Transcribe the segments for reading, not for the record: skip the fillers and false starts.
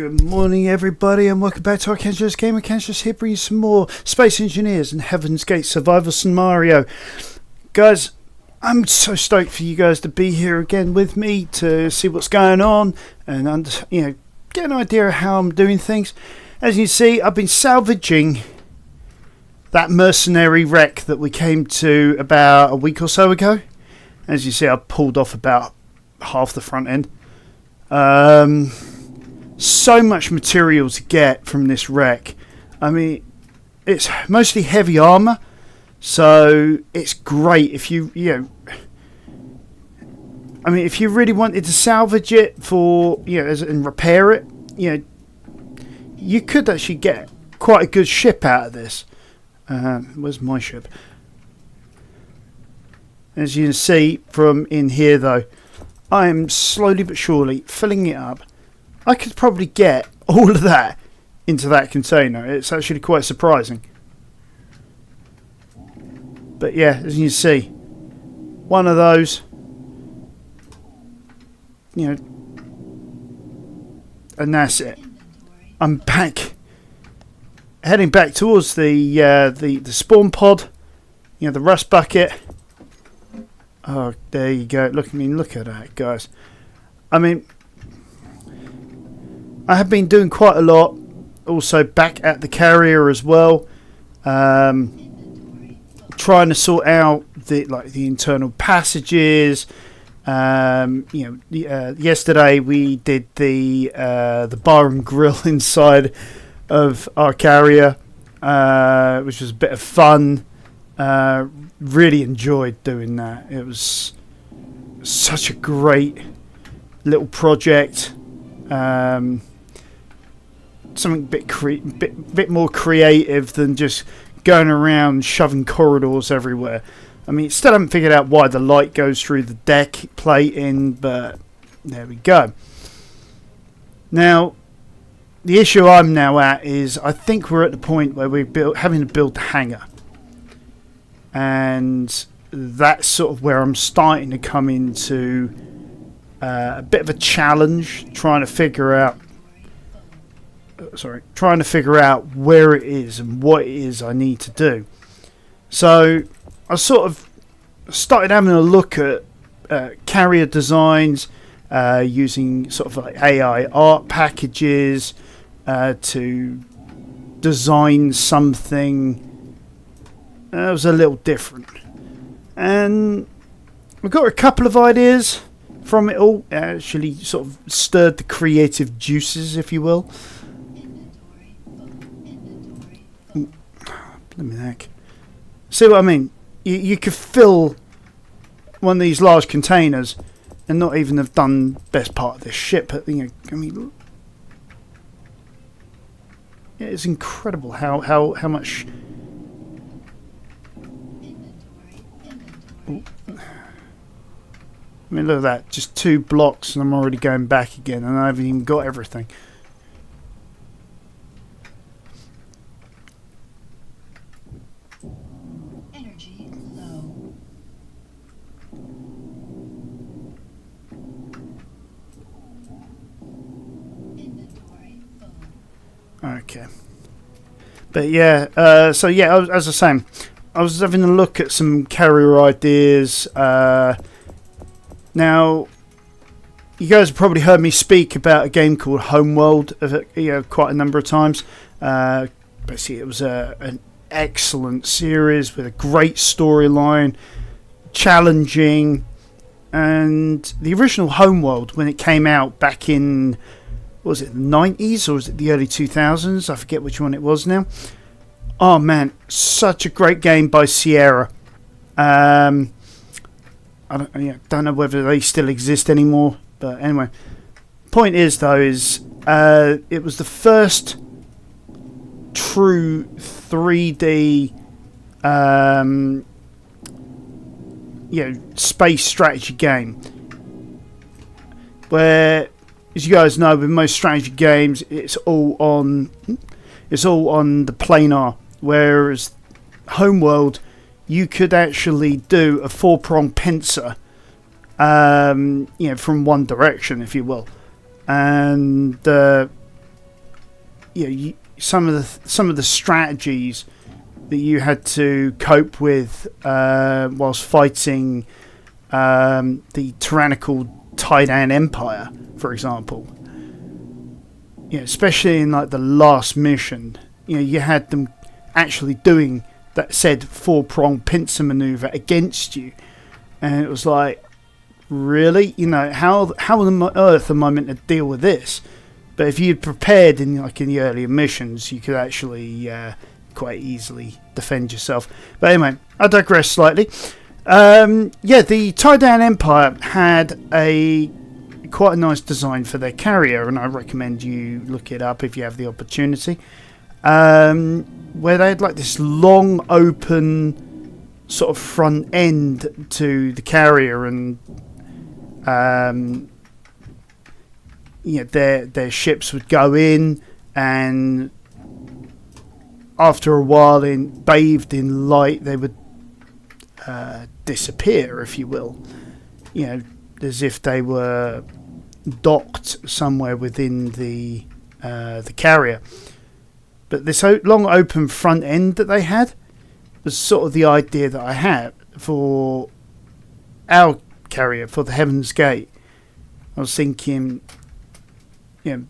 Good morning, everybody, and welcome back to our Cancerous Gamer. Cancerous here, bringing some more Space Engineers and Heaven's Gate Survival Scenario. Guys, I'm so stoked for you guys to be here again with me to see what's going on and get an idea of how I'm doing things. As you see, I've been salvaging that mercenary wreck that we came to about a week or so ago. As you see, I pulled off about half the front end. So much material to get from this wreck. I mean, it's mostly heavy armor, so it's great if you if you really wanted to salvage it for and repair it, you could actually get quite a good ship out of this. Where's my ship? As you can see from in here, though, I am slowly but surely filling it up. I could probably get all of that into that container. It's actually quite surprising. But yeah, as you can see, one of those, and that's it. I'm back, heading back towards the spawn pod, the rust bucket. Oh, there you go. Look at that, guys. I mean, I have been doing quite a lot, also back at the carrier as well, trying to sort out the internal passages. Yesterday we did the bar and grill inside of our carrier, which was a bit of fun. Really enjoyed doing that. It was such a great little project. Something bit more creative than just going around shoving corridors everywhere. I mean, still haven't figured out why the light goes through the deck plating, but there we go. Now, the issue I'm now at is I think we're at the point where we're having to build the hangar. And that's sort of where I'm starting to come into a bit of a challenge, trying to figure out where it is and what it is I need to do. So I sort of started having a look at carrier designs, using sort of like AI art packages to design something that was a little different. And we've got a couple of ideas from it all. Actually sort of stirred the creative juices, if you will. Blimey heck. See what I mean? You could fill one of these large containers and not even have done best part of this ship. It's incredible how much. I mean, look at that. Just 2 blocks and I'm already going back again, and I haven't even got everything. Energy low. Inventory full. Okay. But yeah, as I was saying, I was having a look at some carrier ideas. Now, you guys have probably heard me speak about a game called Homeworld quite a number of times. Basically, it was an excellent series with a great storyline, challenging, and the original Homeworld, when it came out back in, was it the 90s or was it the early 2000s? I forget which one it was now. Oh man, such a great game by Sierra. I don't know whether they still exist anymore, but anyway. Point is, though, it was the first true 3D space strategy game, where, as you guys know, with most strategy games, it's all on the planar, whereas Homeworld, you could actually do a 4-prong pincer, from one direction, if you will. And some of the strategies that you had to cope with whilst fighting the tyrannical Taidan Empire, for example. Especially in like the last mission, you had them actually doing that said four-pronged pincer maneuver against you, and it was like, really, how on earth am I meant to deal with this? But if you'd prepared in the earlier missions, you could actually quite easily defend yourself. But anyway, I digress slightly. The Taidan Empire had quite a nice design for their carrier, and I recommend you look it up if you have the opportunity. Where they had like this long open sort of front end to the carrier, and their ships would go in, and after a while, bathed in light, they would disappear, if you will. As if they were docked somewhere within the carrier. But this long open front end that they had was sort of the idea that I had for our carrier, for the Heaven's Gate. I was thinking,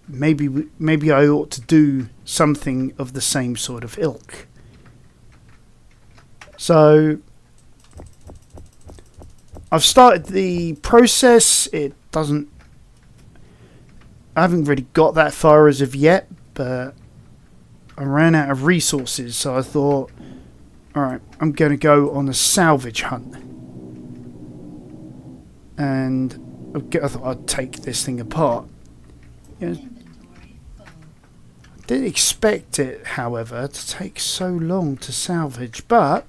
maybe I ought to do something of the same sort of ilk. So I've started the process. I haven't really got that far as of yet, but I ran out of resources, so I thought, alright, I'm going to go on a salvage hunt. And I thought I'd take this thing apart. I didn't expect it, however, to take so long to salvage, but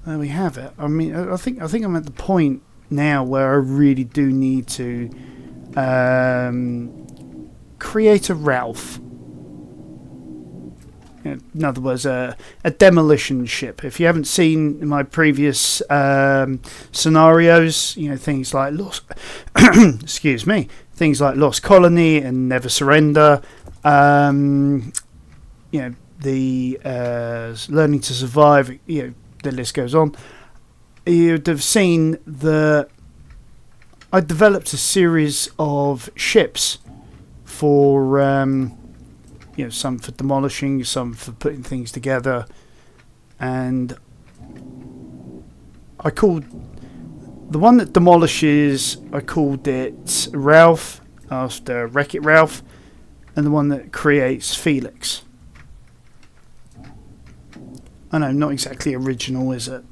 there we have it. I mean, I think I'm at the point now where I really do need to create a Ralph. In other words, a demolition ship. If you haven't seen my previous scenarios, things like excuse me, things like Lost Colony and Never Surrender, the Learning to Survive, the list goes on. You'd have seen that I developed a series of ships for some for demolishing, some for putting things together, and I called the one that demolishes, I called it Ralph after Wreck-It Ralph, and the one that creates Felix. I know, not exactly original, is it?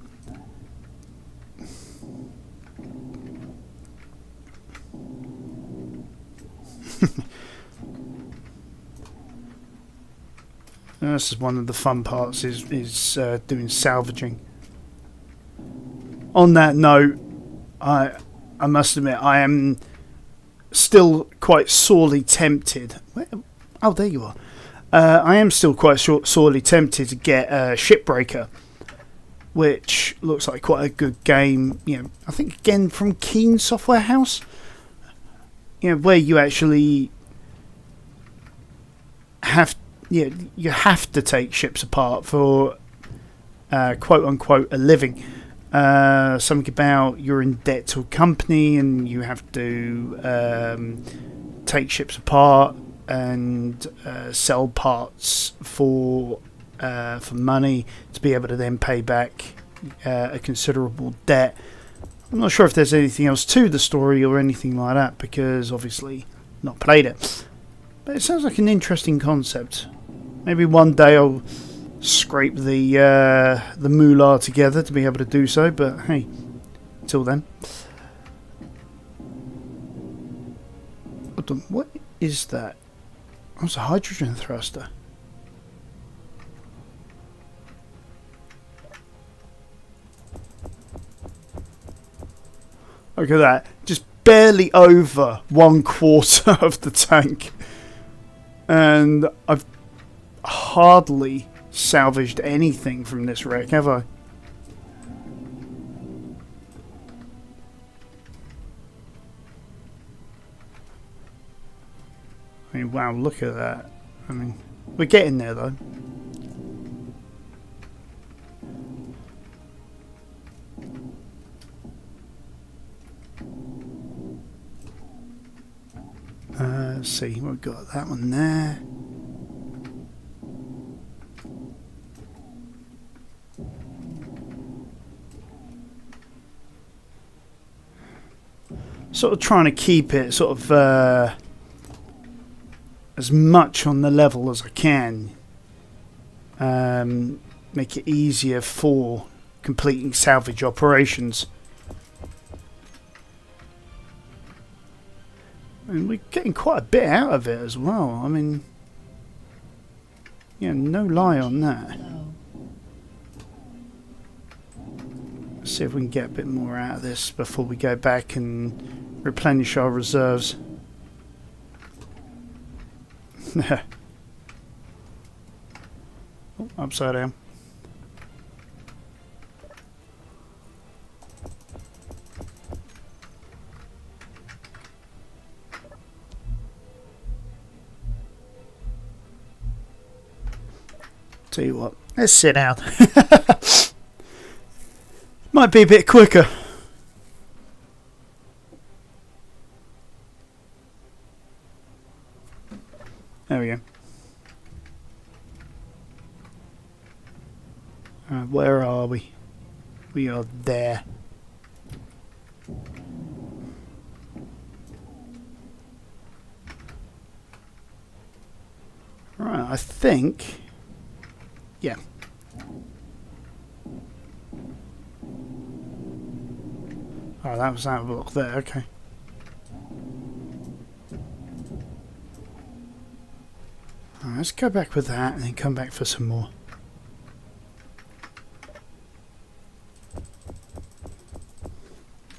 This is one of the fun parts, is doing salvaging. On that note, I must admit I am still quite sorely tempted. Oh, there you are. I am still quite sorely tempted to get Shipbreaker, which looks like quite a good game. I think again from Keen Software House. Where you actually have. You have to take ships apart for quote unquote a living. Something about you're in debt to a company and you have to take ships apart and sell parts for money to be able to then pay back a considerable debt. I'm not sure if there's anything else to the story or anything like that, because obviously not played it. But it sounds like an interesting concept. Maybe one day I'll scrape the moolah together to be able to do so, but hey, until then. What is that? Oh, it's a hydrogen thruster. Look at that. Just barely over 1/4 of the tank. And I've hardly salvaged anything from this wreck, have I? wow, look at that. I mean, we're getting there though. Let's see, we've got that one there. Sort of trying to keep it sort of as much on the level as I can. Make it easier for completing salvage operations. And we're getting quite a bit out of it as well. I mean, yeah, no lie on that. Let's see if we can get a bit more out of this before we go back and replenish our reserves. Oh, upside down. Tell you what, let's sit down. Might be a bit quicker. There we go. Where are we? We are there. Right, I think... yeah. Oh, that was that block there, okay. Alright, let's go back with that and then come back for some more.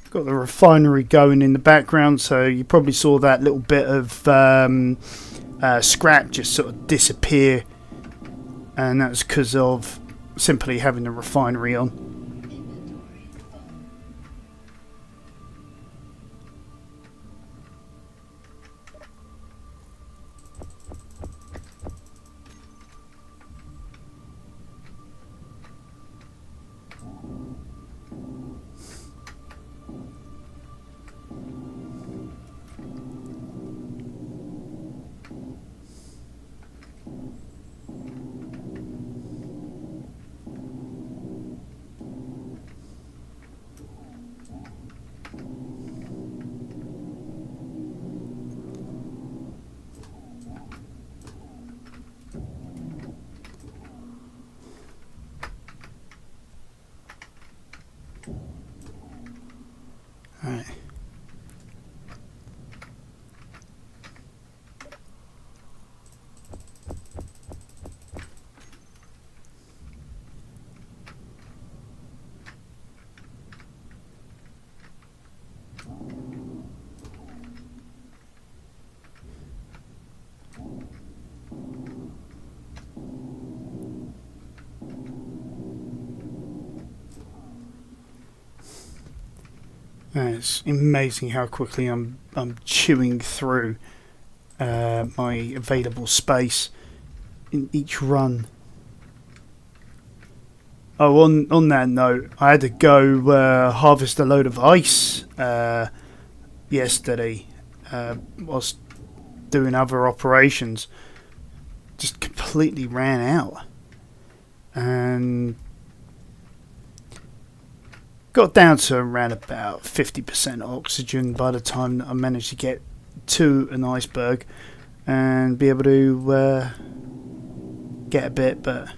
Got the refinery going in the background, so you probably saw that little bit of scrap just sort of disappear. And that's because of simply having the refinery on. Alright. It's amazing how quickly I'm chewing through my available space in each run. Oh, on that note, I had to go harvest a load of ice yesterday whilst doing other operations. Just completely ran out. And got down to around about 50% oxygen by the time that I managed to get to an iceberg and be able to get a bit, but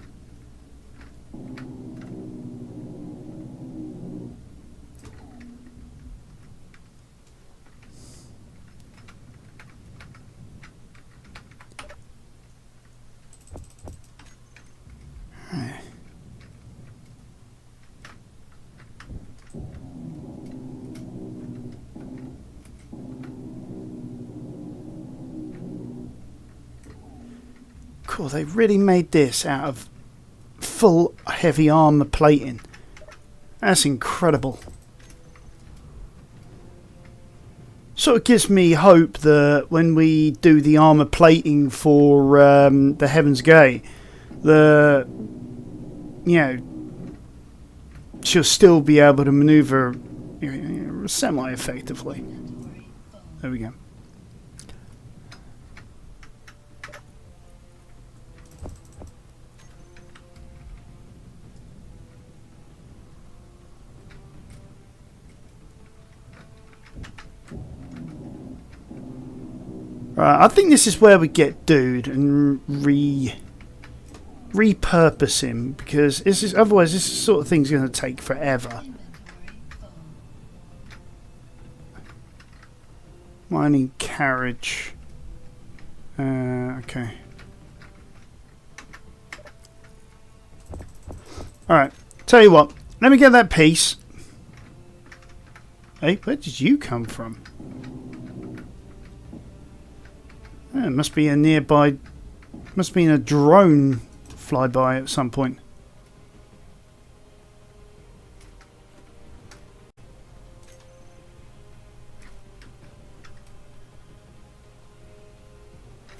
cool, they really made this out of full heavy armor plating. That's incredible. sort of gives me hope that when we do the armor plating for the Heaven's Gate, the she'll still be able to maneuver semi-effectively. There we go. Right, I think this is where we get Dude and repurpose him, because otherwise this sort of thing's going to take forever. Mining carriage. Okay. Alright, tell you what, let me get that piece. Hey, where did you come from? It must be a nearby. Must be in a drone flyby at some point.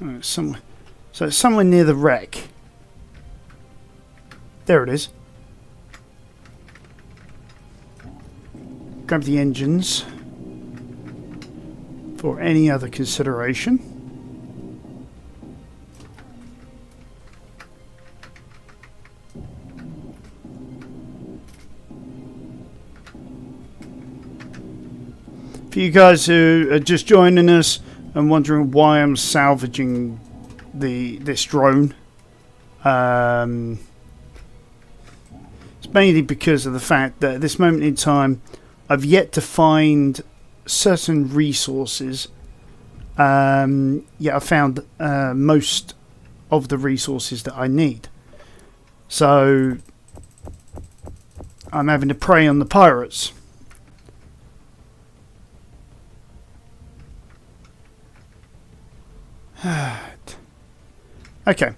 Oh, it's somewhere. So it's somewhere near the wreck. There it is. Grab the engines for any other consideration. For you guys who are just joining us and wondering why I'm salvaging this drone, it's mainly because of the fact that at this moment in time I've yet to find certain resources. I found most of the resources that I need, so I'm having to prey on the pirates. Okay,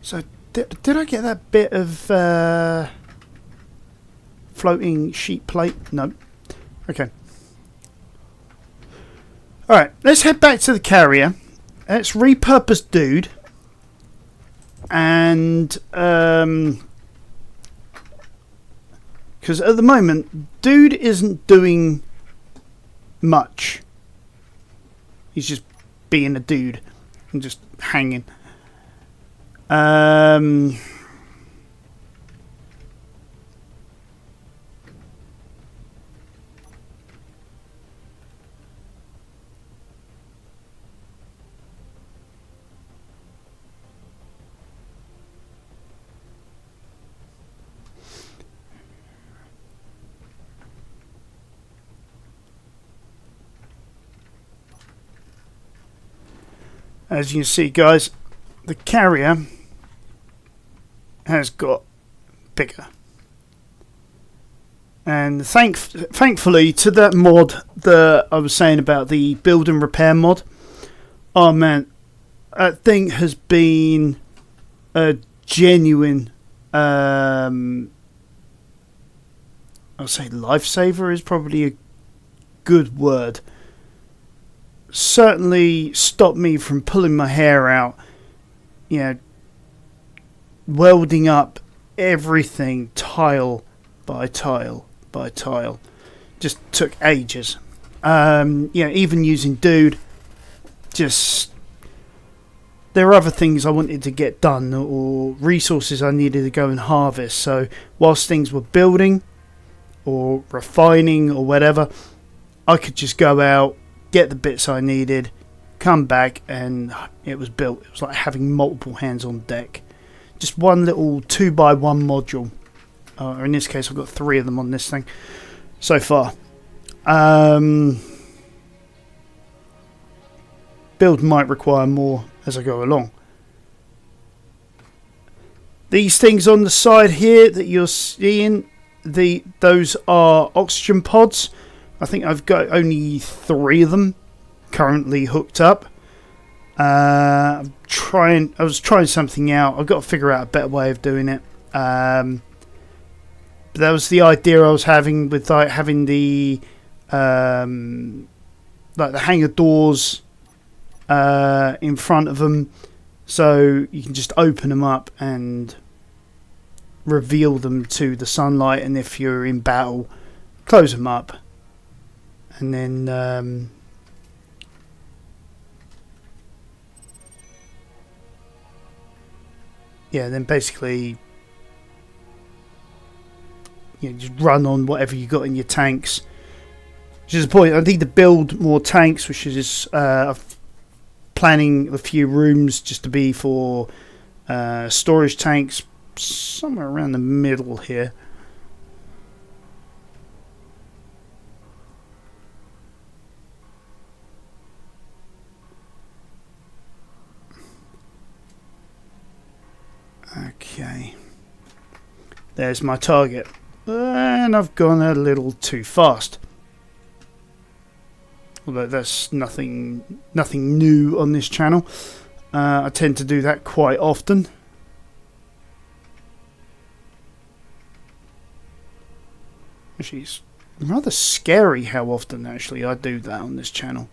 so did I get that bit of floating sheet plate? No. Okay. Alright, let's head back to the carrier. Let's repurpose Dude. And because at the moment Dude isn't doing much. He's just being a dude and just hanging. As you can see, guys, the carrier has got bigger. And thankfully to that mod that I was saying about, the build and repair mod, oh man, that thing has been a genuine, I'll say lifesaver is probably a good word. Certainly stopped me from pulling my hair out, welding up everything tile by tile by tile. Just took ages. Even using Dude, just there are other things I wanted to get done or resources I needed to go and harvest. So whilst things were building or refining or whatever, I could just go out, get the bits I needed, come back, and it was built. It was like having multiple hands on deck. Just one little 2x1 module. Or in this case, I've got 3 of them on this thing so far. Build might require more as I go along. These things on the side here that you're seeing, those are oxygen pods. I think I've got only 3 of them currently hooked up. I was trying something out. I've got to figure out a better way of doing it. But that was the idea I was having with having the like the hangar doors in front of them, so you can just open them up and reveal them to the sunlight, and if you're in battle, close them up, and then then basically just run on whatever you got in your tanks. Which is the point. I need to build more tanks, which is planning a few rooms just to be for storage tanks somewhere around the middle here. Okay, there's my target, and I've gone a little too fast. Although that's nothing new on this channel. I tend to do that quite often. Actually, it's rather scary how often actually I do that on this channel.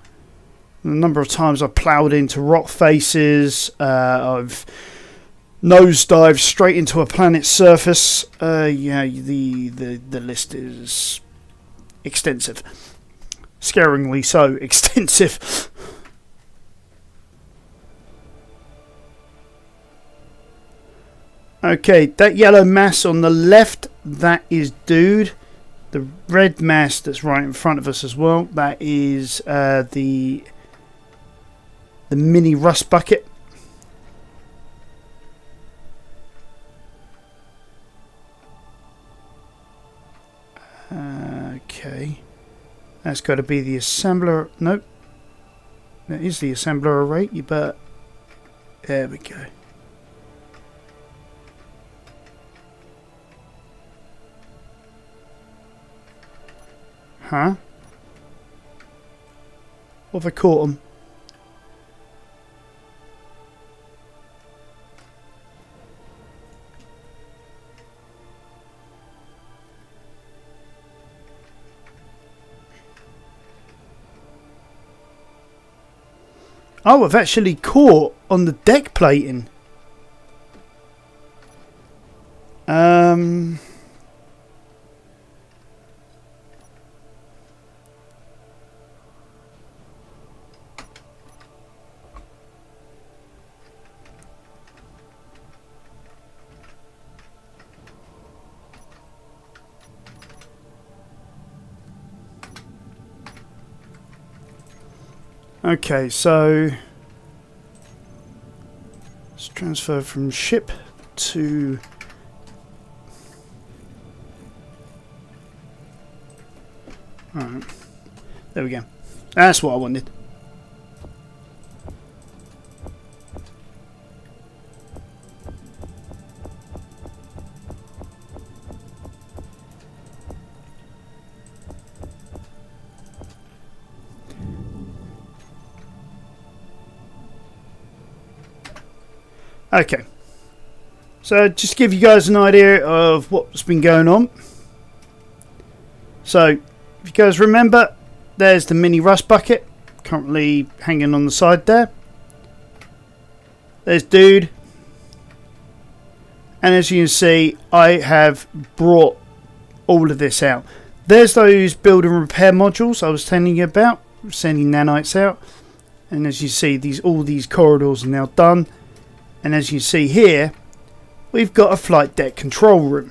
The number of times I've ploughed into rock faces, I've nosedived straight into a planet's surface. The list is extensive. Scaringly so extensive. Okay, that yellow mass on the left, that is Dude. The red mass that's right in front of us as well, that is the mini rust bucket. Okay. That's got to be the assembler. Nope. That is the assembler array. You better. There we go. Huh? What have I caught them? Oh, I've actually caught on the deck plating. Okay, so let's transfer from ship to alright. There we go. That's what I wanted. Okay, so just to give you guys an idea of what's been going on. So, if you guys remember, there's the mini rust bucket currently hanging on the side there. There's Dude, and as you can see, I have brought all of this out. There's those build and repair modules I was telling you about, sending nanites out, and as you see, all these corridors are now done. And as you see here, we've got a flight deck control room.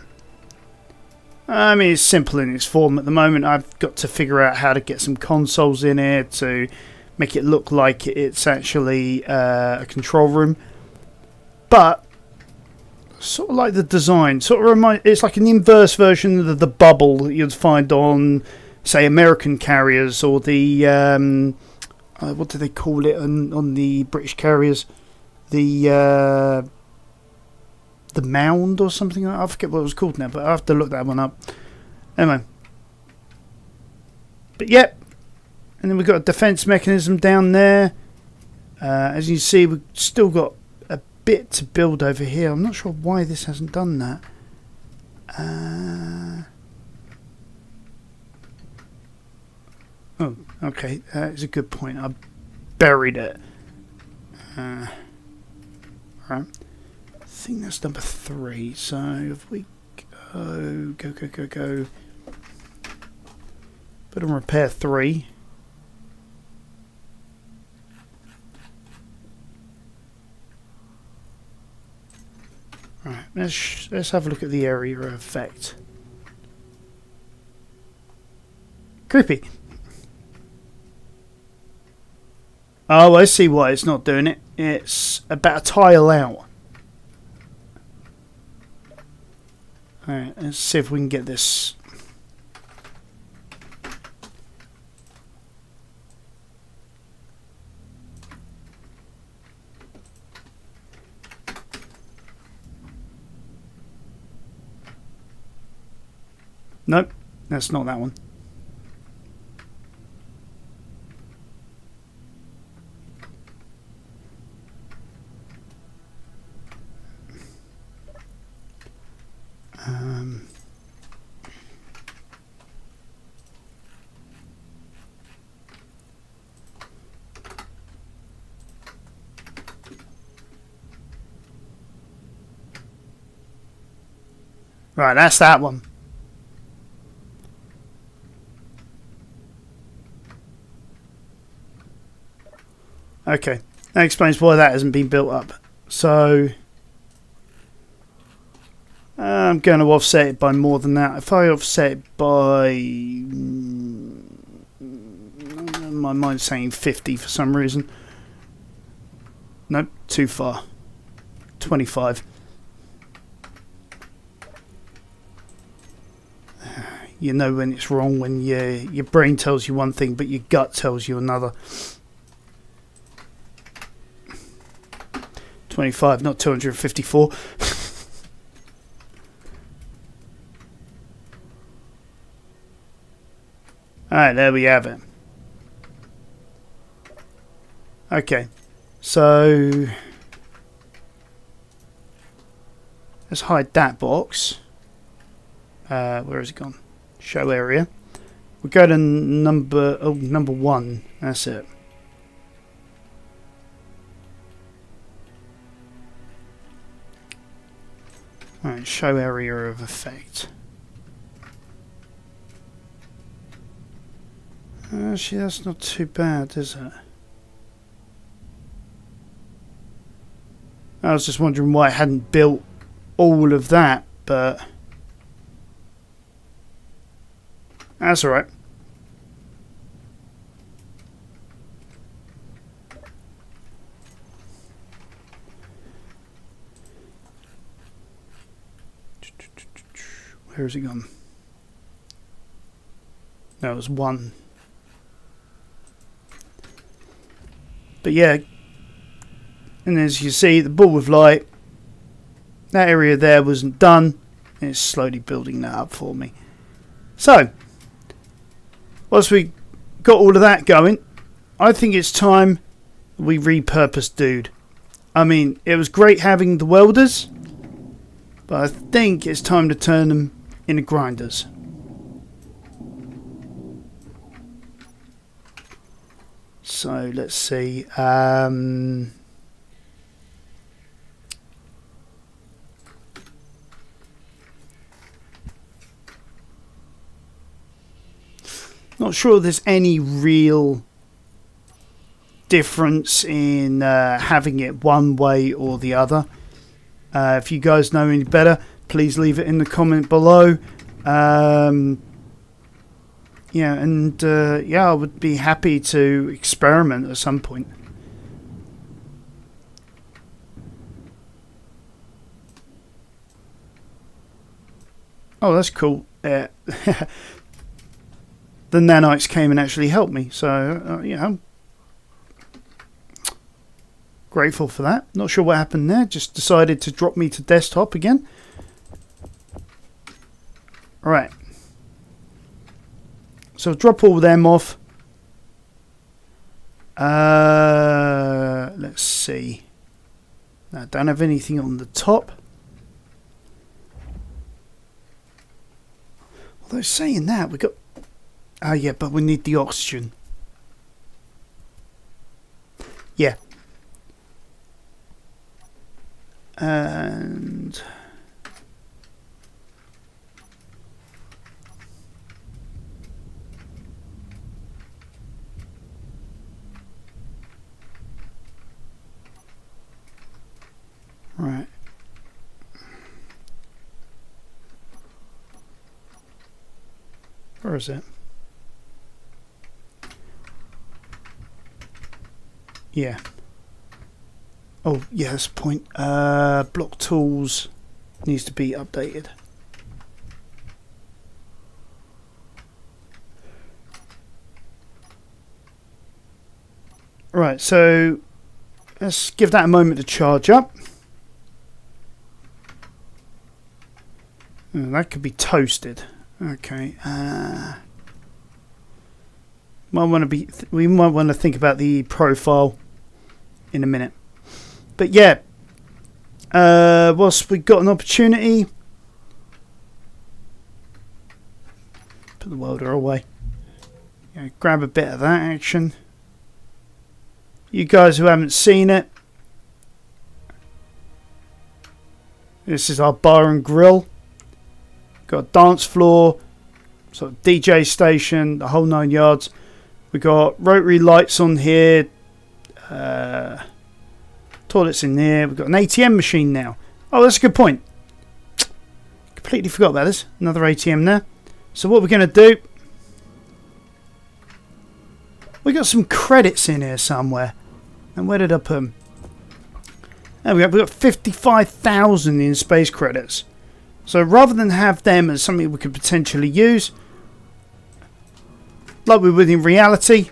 I mean, it's simple in its form at the moment. I've got to figure out how to get some consoles in here to make it look like it's actually a control room. But sort of like the design, it's like an inverse version of the bubble that you'd find on, say, American carriers, or the what do they call it on the British carriers? The mound or something. I forget what it was called now, but I have to look that one up. Anyway, but yep, and then we've got a defense mechanism down there. As you see, we've still got a bit to build over here. I'm not sure why this hasn't done that. Oh, Okay, that is a good point. I buried it. Right. I think that's number 3. So if we go. Put on repair 3. Right, let's have a look at the area effect. Creepy. Oh, I see why it's not doing it. It's about a tile out. Alright, let's see if we can get this. Nope, that's not that one. Right, that's that one. Okay, that explains why that hasn't been built up. So I'm going to offset it by more than that. If I offset it by, my mind's saying 50 for some reason. Nope, too far. 25. You know when it's wrong when your brain tells you one thing but your gut tells you another. 25, not 254. Alright, there we have it. Okay, so let's hide that box. Where has it gone? Show area. We'll go to number 1. That's it. Alright, show area of effect. Actually, that's not too bad, is it? I was just wondering why I hadn't built all of that, but that's alright. Where has it gone? That was 1. But yeah, and as you see, the ball of light, that area there wasn't done. It's slowly building that up for me. So, once we got all of that going, I think it's time we repurpose Dude. I mean, it was great having the welders, but I think it's time to turn them into grinders. So let's see. Not sure there's any real difference in having it one way or the other. If you guys know any better, please leave it in the comment below. Yeah, and yeah, I would be happy to experiment at some point. Oh, that's cool. The nanites came and actually helped me, so yeah, I'm grateful for that. Not sure what happened there. Just decided to drop me to desktop again. All right. So drop all them off. Let's see. I don't have anything on the top. Although saying that, we got... Oh yeah, but we need the oxygen. Yeah. And right. Where is it? Yeah. Oh, yeah, that's the point. Block tools needs to be updated. Right, so let's give that a moment to charge up. Oh, that could be toasted. Okay. We might want to think about the profile in a minute. But yeah, whilst we got an opportunity, put the welder away. Yeah, grab a bit of that action. You guys who haven't seen it, this is our bar and grill. Got a dance floor, sort of DJ station, the whole 9 yards. We got rotary lights on here. Toilets in there. We've got an ATM machine now. Oh, that's a good point. Completely forgot about this. Another ATM there. So what we're going to do, we got some credits in here somewhere. And where did I put them? There we go. We've got 55,000 in space credits. So rather than have them as something we could potentially use, like we would in reality,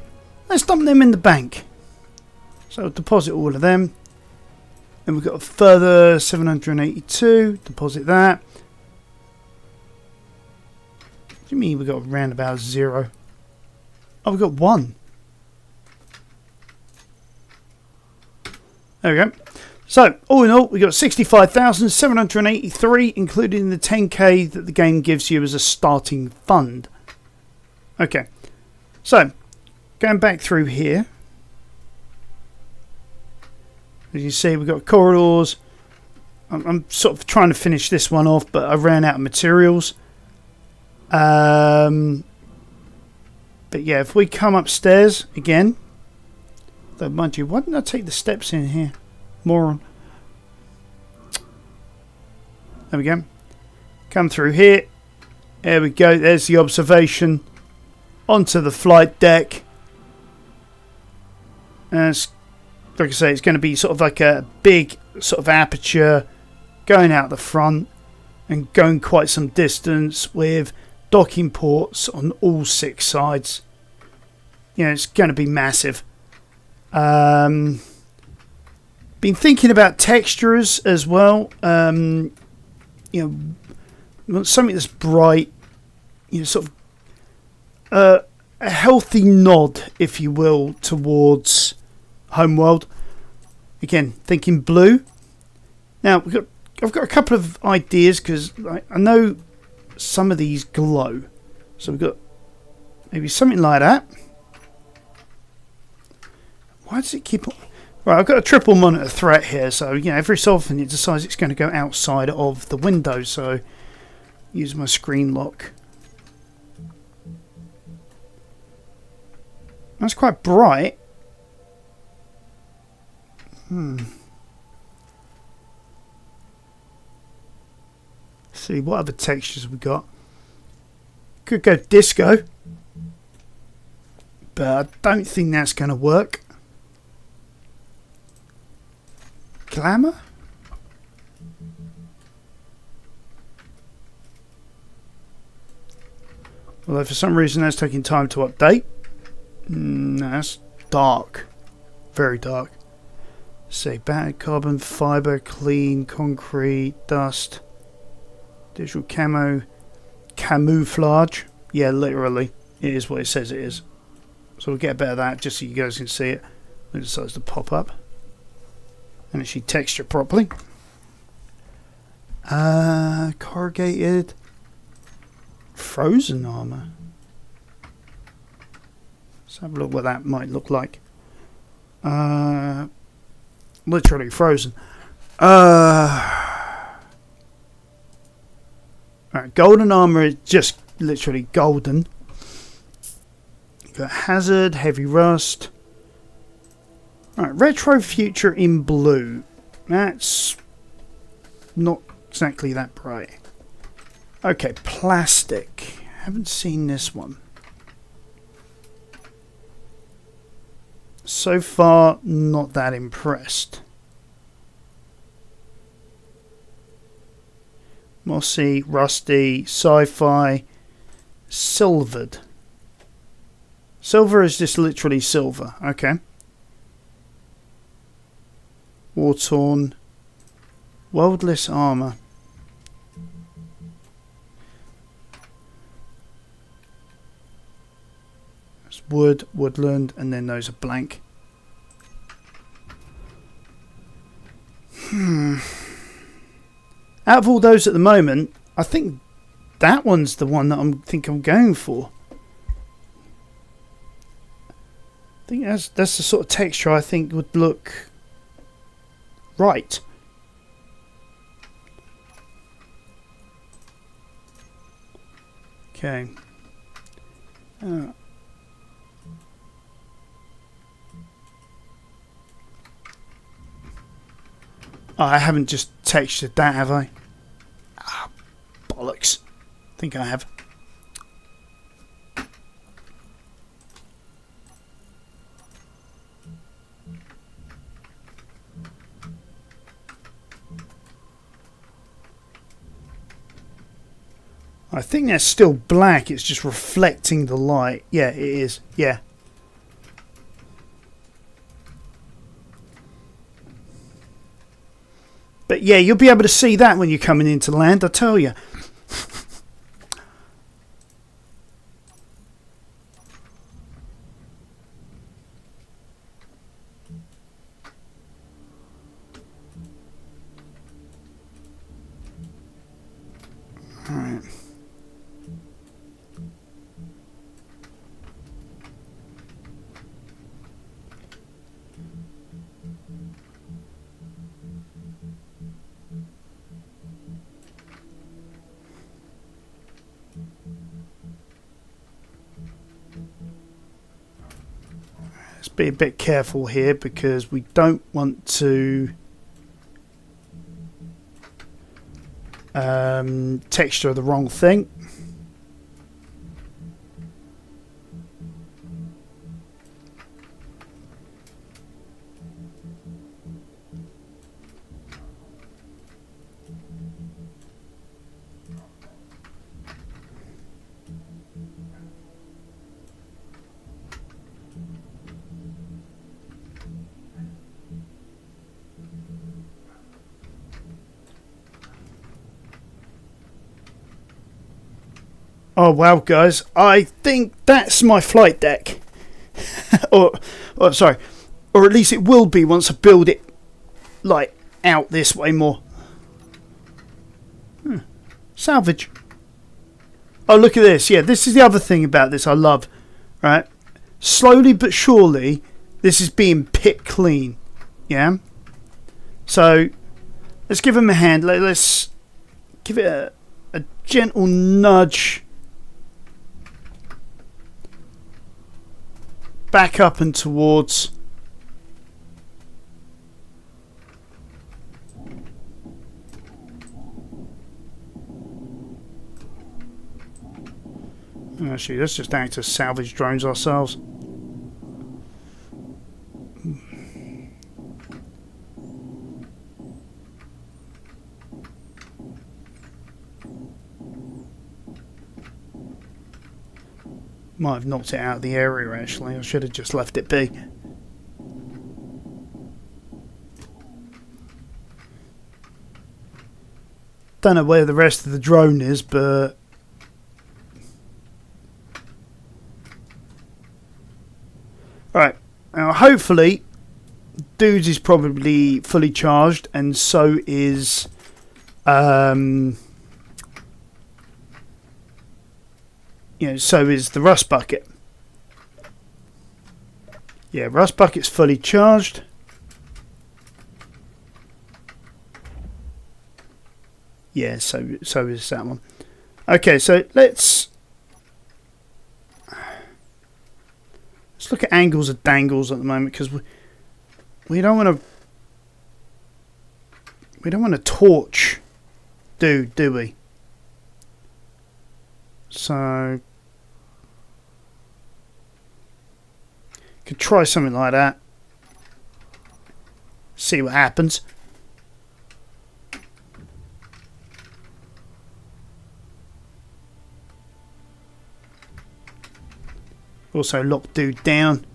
let's dump them in the bank. So deposit all of them. And we've got a further 782. Deposit that. What do you mean we've got around about 0? Oh, we've got 1. There we go. So, all in all, we got 65,783, including the 10k that the game gives you as a starting fund. Okay. So, going back through here. As you see, we've got corridors. I'm sort of trying to finish this one off, but I ran out of materials. But yeah, if we come upstairs again, though mind you, why didn't I take the steps in here? Moron. There we go. Come through here. There we go. There's the observation. Onto the flight deck. And it's, like I say, it's going to be sort of like a big sort of aperture going out the front and going quite some distance with docking ports on all 6 sides. You know, it's going to be massive. Been thinking about textures as well. You know, something that's bright. You know, sort of a healthy nod, if you will, towards Homeworld. Again, thinking blue. Now I've got a couple of ideas because I know some of these glow. So we've got maybe something like that. Why does it keep on? Right, I've got a triple monitor threat here, so you know every so often it decides it's going to go outside of the window, so use my screen lock. That's quite bright. See what other textures we got. Could go disco, but I don't think that's going to work. Glamour? Although for some reason that's taking time to update. No, that's dark. Very dark. Say bad carbon fiber, clean, concrete, dust, digital camo, camouflage. Yeah, literally. It is what it says it is. So we'll get a bit of that just so you guys can see it when it decides to pop up. And actually texture properly. Corrugated. Frozen armor. Let's have a look what that might look like. Literally frozen. Alright, golden armor is just literally golden. Got hazard, heavy rust. Alright, retro future in blue. That's not exactly that bright. Okay, plastic. Haven't seen this one. So far, not that impressed. Mossy, rusty, sci-fi, silvered. Silver is just literally silver. Okay. War-torn. Worldless armor. There's wood, woodland, and then those are blank. Out of all those at the moment, I think that one's the one that I'm going for. I think that's the sort of texture I think would look right. Okay. I haven't just textured that, have I? Ah, bollocks. I think I have. I think that's still black, it's just reflecting the light. Yeah, it is. Yeah. But yeah, you'll be able to see that when you're coming into land, I tell you. Alright. Let's be a bit careful here because we don't want to texture the wrong thing. Oh wow, guys! I think that's my flight deck, or sorry, or at least it will be once I build it, like out this way more. Salvage. Oh, look at this! Yeah, this is the other thing about this I love. Right, slowly but surely, this is being picked clean. Yeah. So let's give him a hand. Let's give it a gentle nudge. Back up and towards. Actually, let's just act as salvage drones ourselves. Might have knocked it out of the area actually. I should have just left it be. Don't know where the rest of the drone is, but alright. Now hopefully Dudes is probably fully charged and so is so is the rust bucket. Yeah, rust bucket's fully charged. Yeah, so is that one. Okay, so let's look at angles of dangles at the moment, because we don't want to torch do we? So could try something like that. See what happens. Also lock dude down.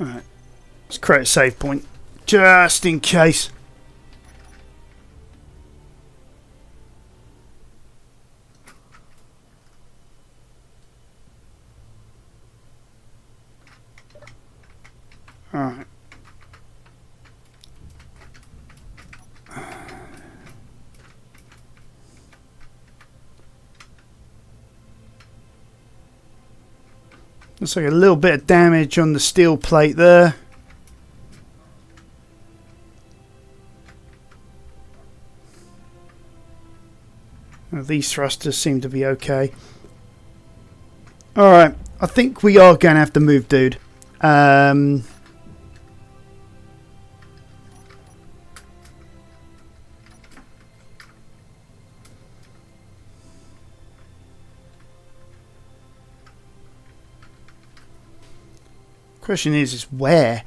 Alright. Let's create a save point. Just in case. Alright. Looks like a little bit of damage on the steel plate there. Well, these thrusters seem to be okay. Alright, I think we are going to have to move, dude. Question is where?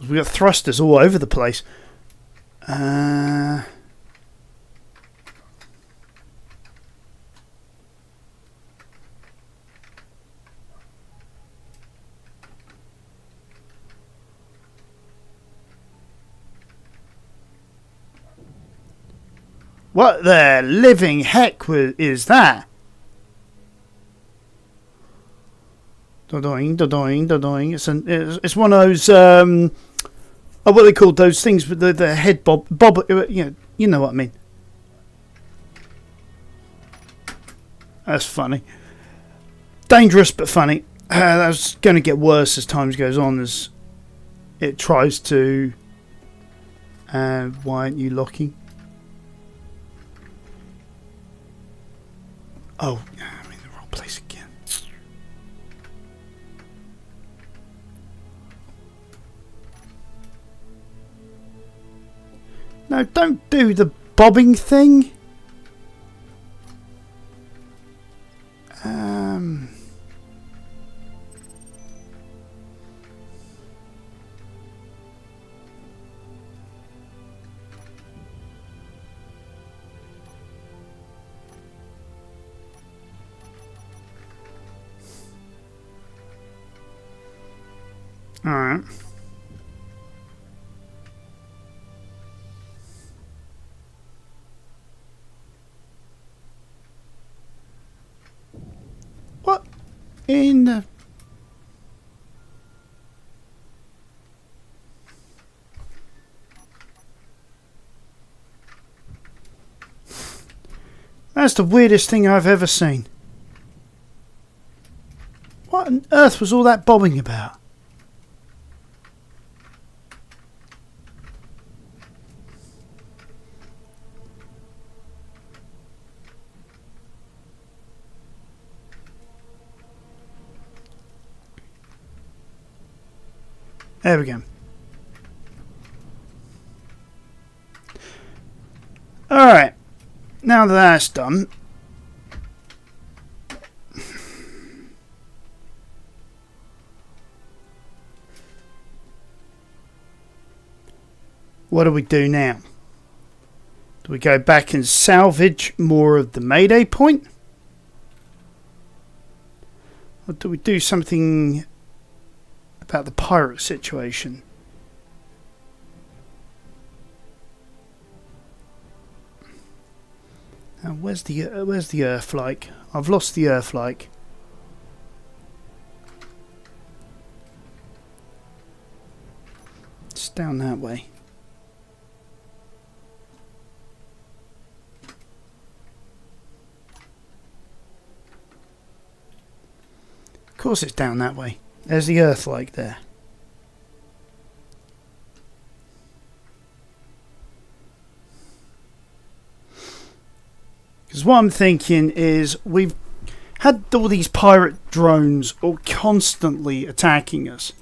We got thrusters all over the place. What the living heck is that? Da-doing, da-doing, da-doing. It's one of those what are they called? Those things with the head bob. You know what I mean. That's funny. Dangerous but funny. That's going to get worse as time goes on, as it tries to. Why aren't you locking? Oh, I'm in the wrong place again. No, don't do the bobbing thing. All right. What in the... That's the weirdest thing I've ever seen. What on earth was all that bobbing about? There we go. Alright. Now that that's done. What do we do now? Do we go back and salvage more of the Mayday point? Or do we do something about the pirate situation? Now, where's the Earth like? I've lost the Earth like. down that way. Of course it's down that way. There's the Earth like there. Because what I'm thinking is we've had all these pirate drones all constantly attacking us.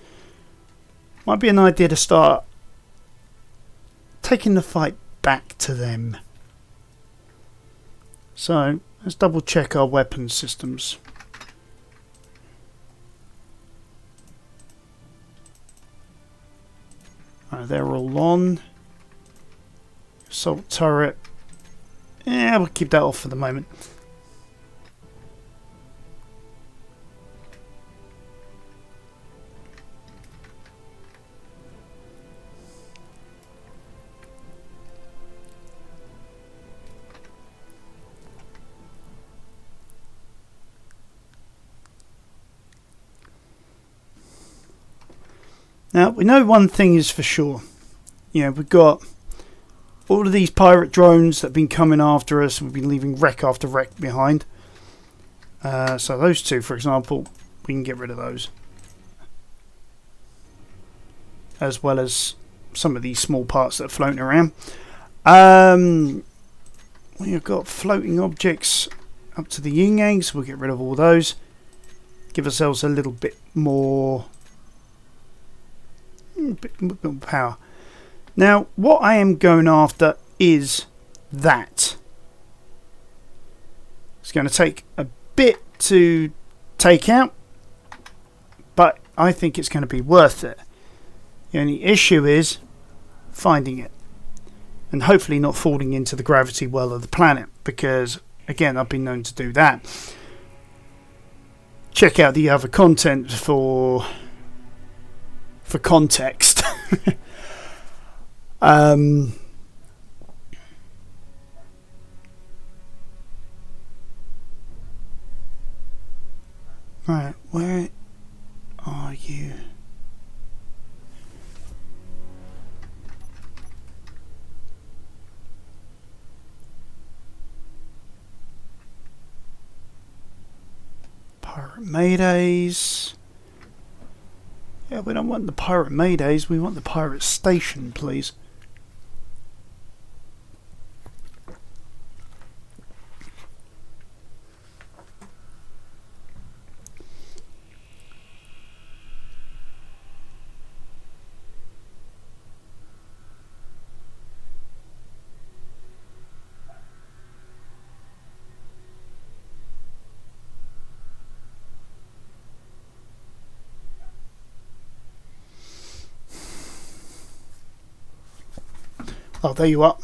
Might be an idea to start taking the fight back to them. So let's double check our weapon systems. Right, they're all on. Assault turret. Yeah, we'll keep that off for the moment. Now, we know one thing is for sure. You know, we've got all of these pirate drones that have been coming after us. We've been leaving wreck after wreck behind. So those two, for example, we can get rid of those. As well as some of these small parts that are floating around. We've got floating objects up to the yin-yang, so we'll get rid of all those. Give ourselves a little bit more... bit more power. Now, what I am going after is that. It's going to take a bit to take out, but I think it's going to be worth it. The only issue is finding it, and hopefully not falling into the gravity well of the planet, because again, I've been known to do that. Check out the other content for context. Right, where are you? Pirate Maydays. Yeah, we don't want the Pirate Maydays, we want the Pirate Station, please. Oh, there you are.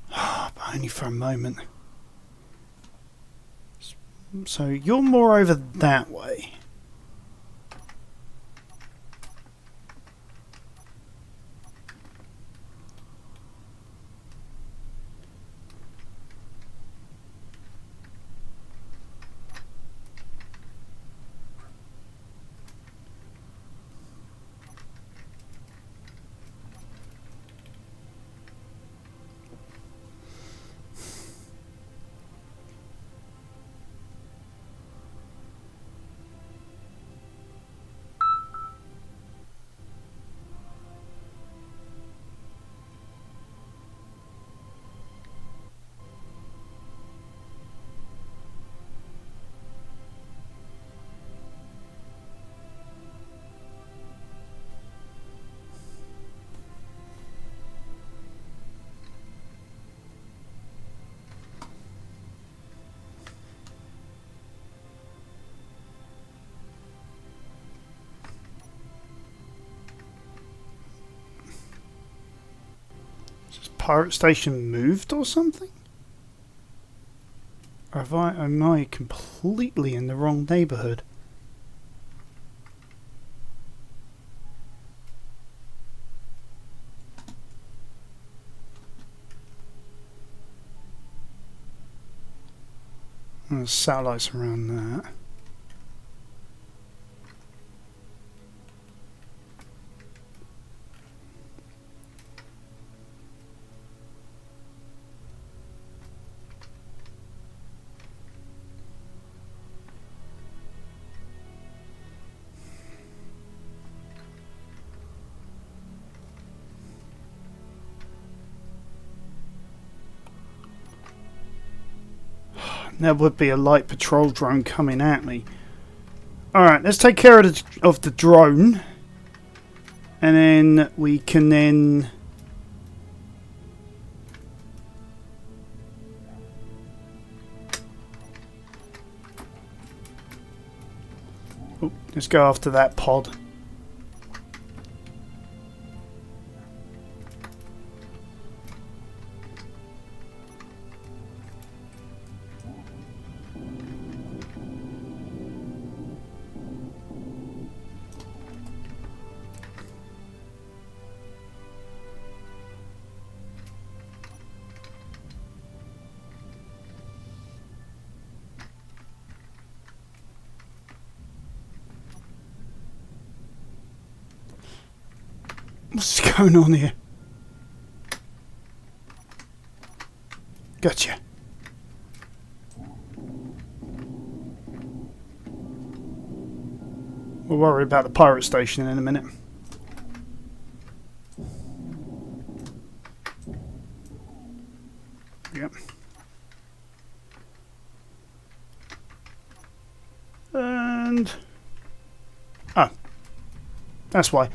But only for a moment. So you're more over that way. Pirate Station moved or something? Or am I completely in the wrong neighbourhood? There's satellites around that. There would be a light patrol drone coming at me. Alright, let's take care of the drone. And then we can then... Oh, let's go after that pod. What's going on here? Gotcha. We'll worry about the pirate station in a minute. Yep. And... oh. That's why.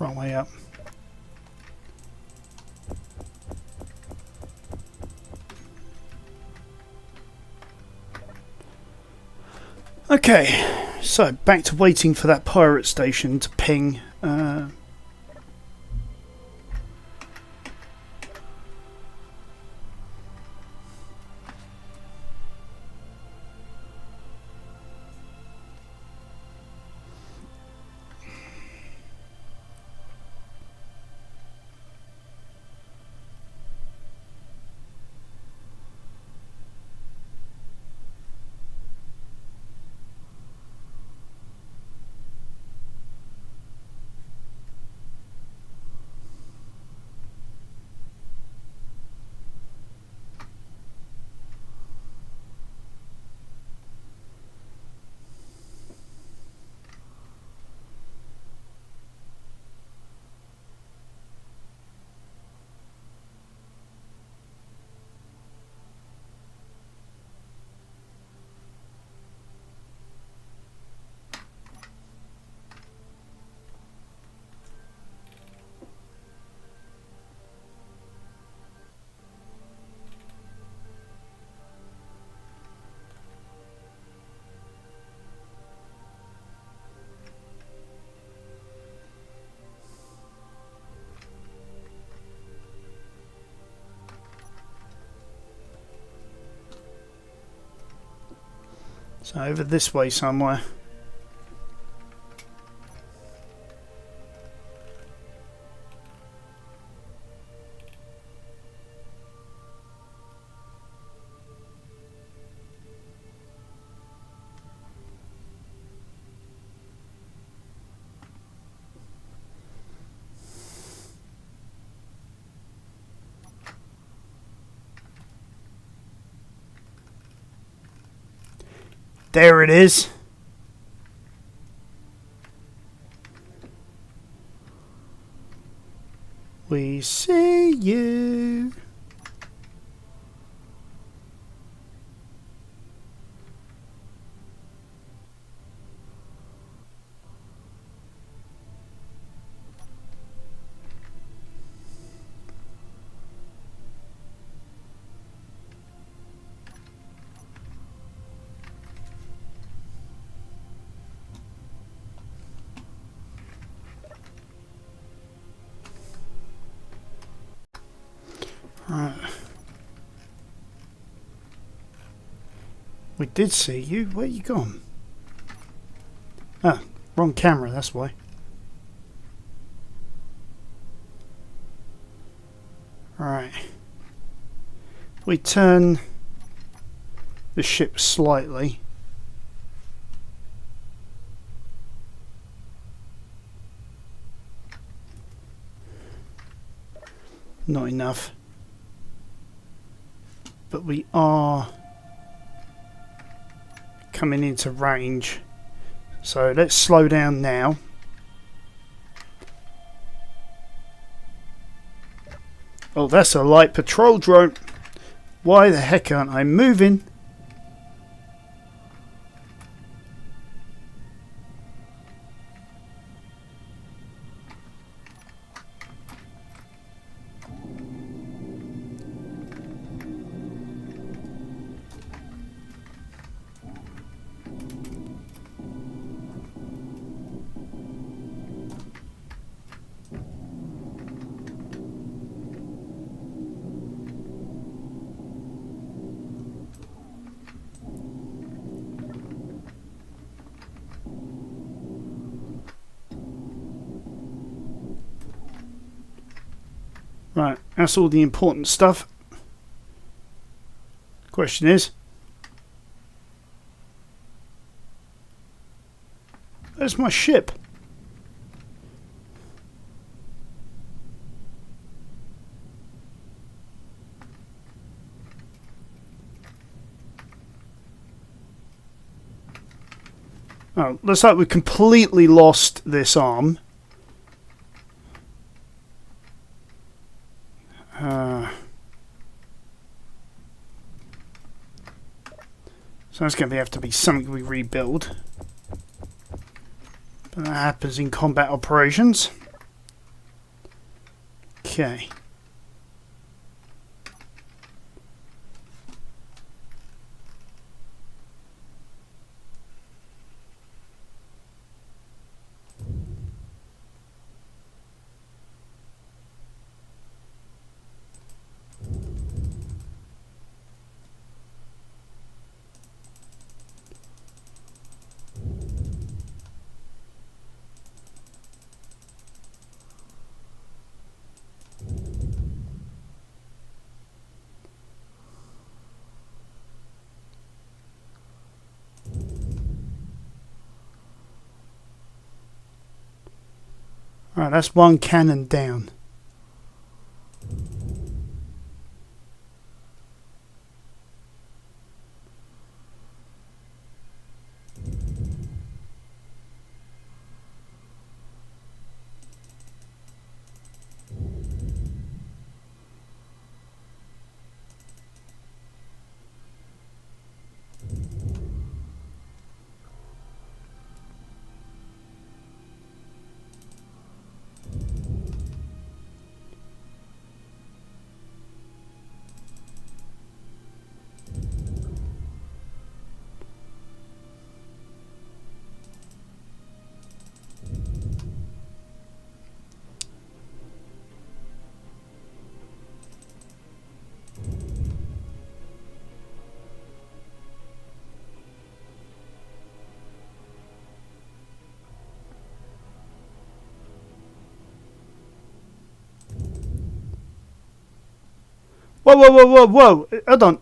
Wrong way up. Okay, so back to waiting for that pirate station to ping. So over this way somewhere. There it is. We see you. Right. We did see you. Where you gone? Ah, wrong camera, that's why. Right. We turn the ship slightly. Not enough. But we are coming into range. So let's slow down now. Oh, that's a light patrol drone. Why the heck aren't I moving? Right, that's all the important stuff. Question is, where's my ship? Oh, looks like we completely lost this arm. So that's going to have to be something we rebuild. But that happens in combat operations. Okay. Right, that's one cannon down. Whoa, whoa, whoa, whoa, whoa. Hold on.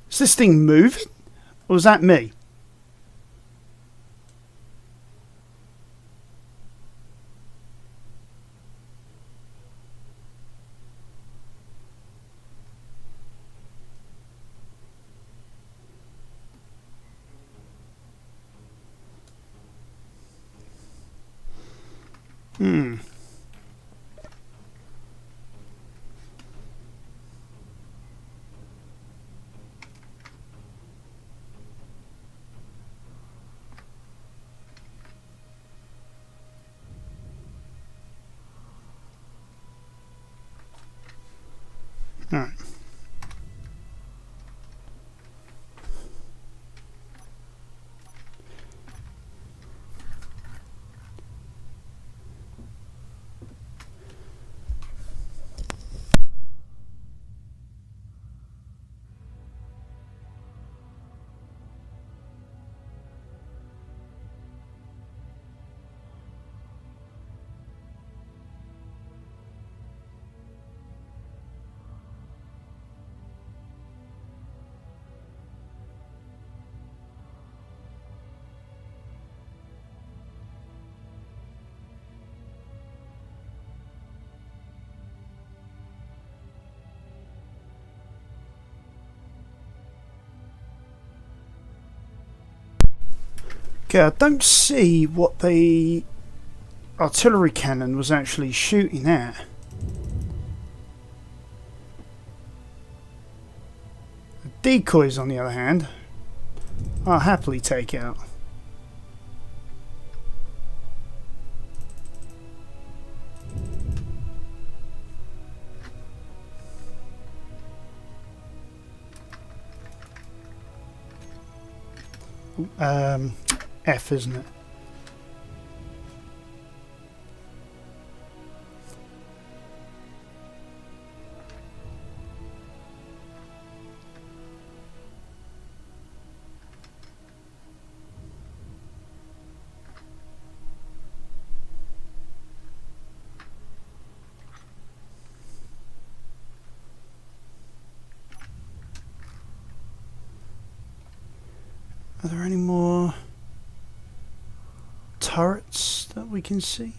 Is this thing moving? Or was that me? Hmm. Alright. Okay, I don't see what the artillery cannon was actually shooting at. The decoys, on the other hand, I'll happily take out. F, isn't it? Are there any more turrets that we can see?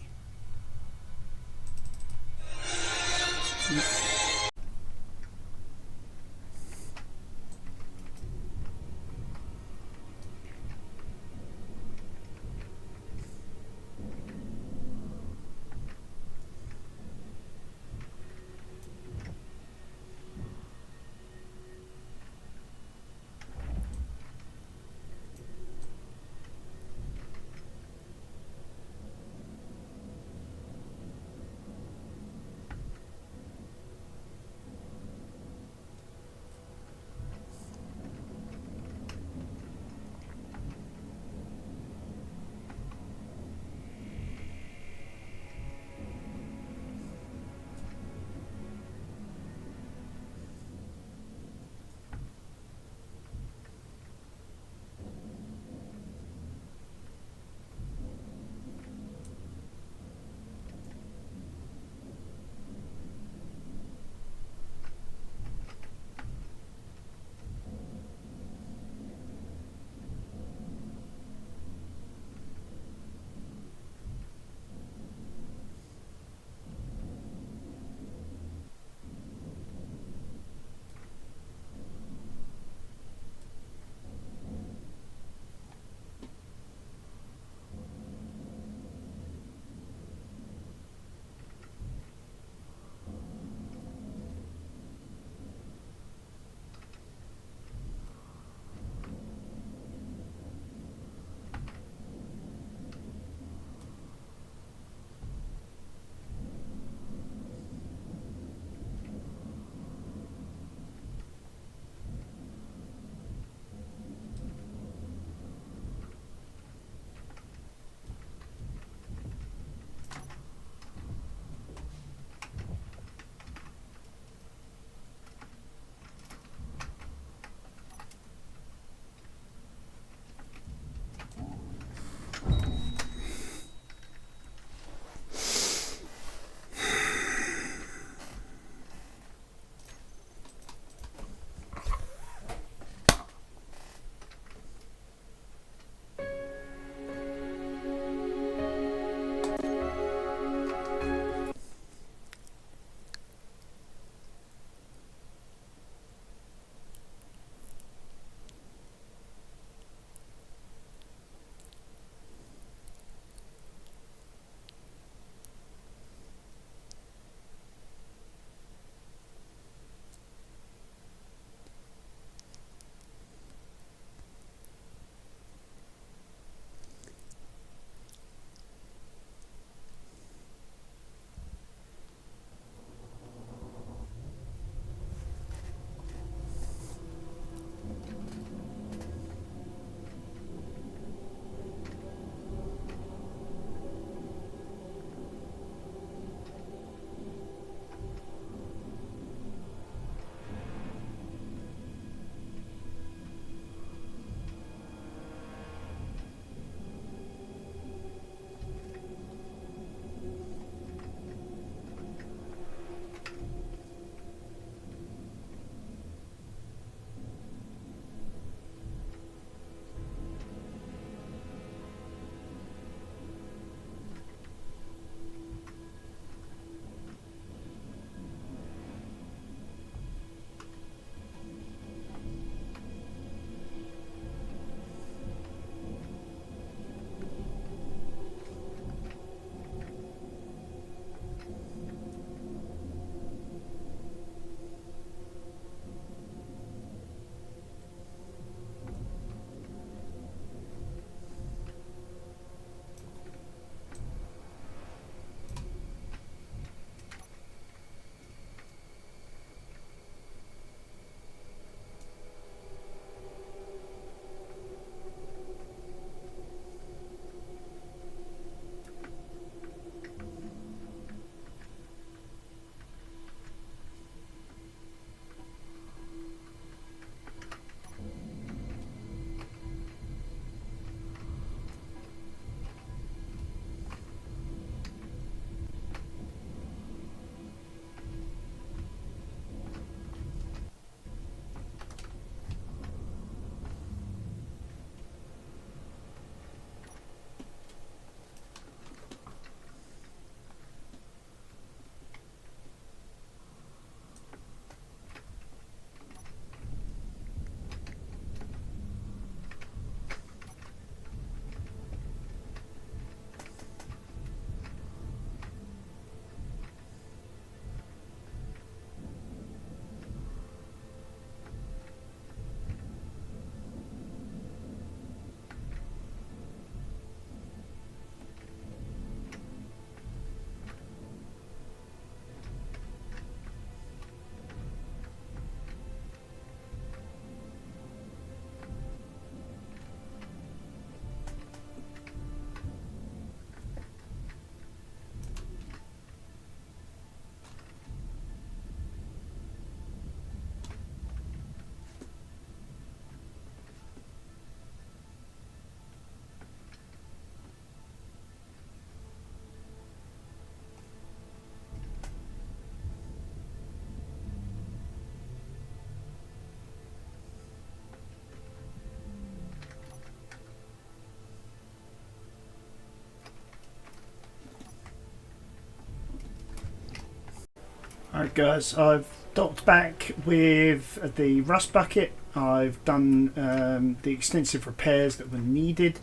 Alright guys, I've docked back with the rust bucket. I've done the extensive repairs that were needed.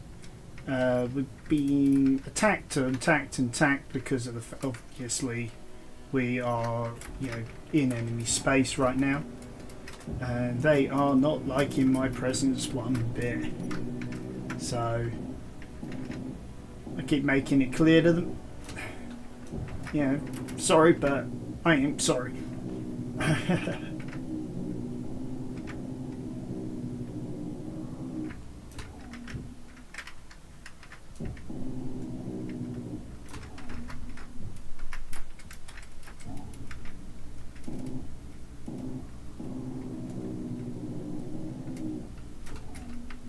We've been attacked because of the obviously we are, in enemy space right now, and they are not liking my presence one bit. So I keep making it clear to them, sorry, but I ain't sorry.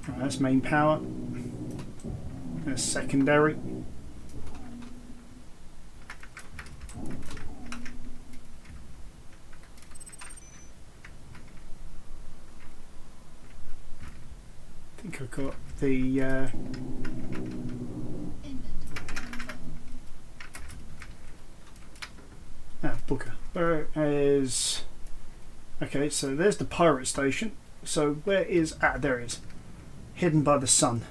Right, that's main power. That's secondary. I think I've got the Booker. Where is... Okay, so there's the pirate station. So where is... there it is. Hidden by the sun.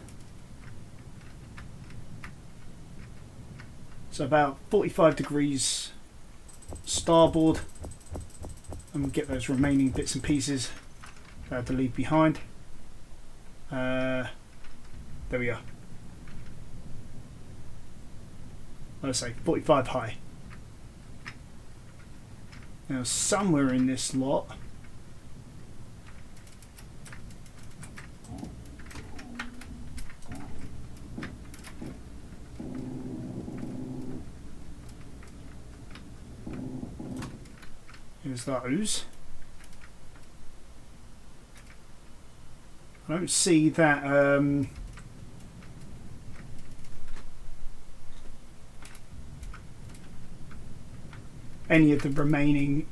So about 45 degrees starboard. And get those remaining bits and pieces to leave behind. There we are. Let's say 45 high. Now somewhere in this lot is those. I don't see that any of the remaining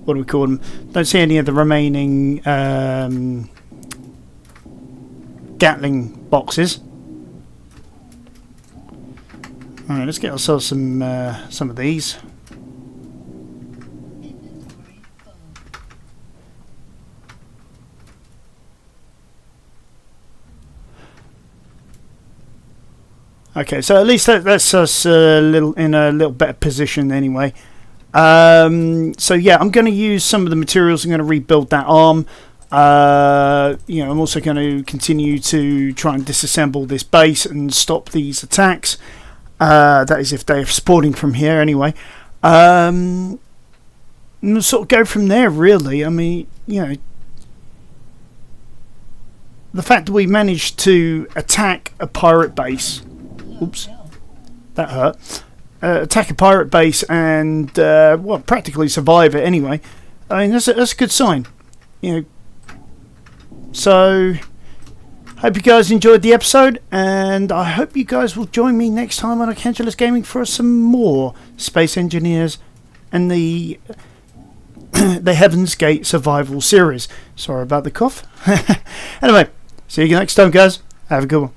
what do we call them? Don't see any of the remaining Gatling boxes. Alright, let's get ourselves some of these. Okay, so at least that's us in a little better position anyway. So yeah, I'm going to use some of the materials. I'm going to rebuild that arm. I'm also going to continue to try and disassemble this base and stop these attacks. That is if they're spawning from here anyway. And we'll sort of go from there really. I mean, the fact that we managed to attack a pirate base. Oops, that hurt. Attack a pirate base and practically survive it anyway. I mean, that's a good sign, So, hope you guys enjoyed the episode, and I hope you guys will join me next time on Arcangulus Gaming for some more Space Engineers and the the Heaven's Gate Survival series. Sorry about the cough. Anyway, see you next time, guys. Have a good one.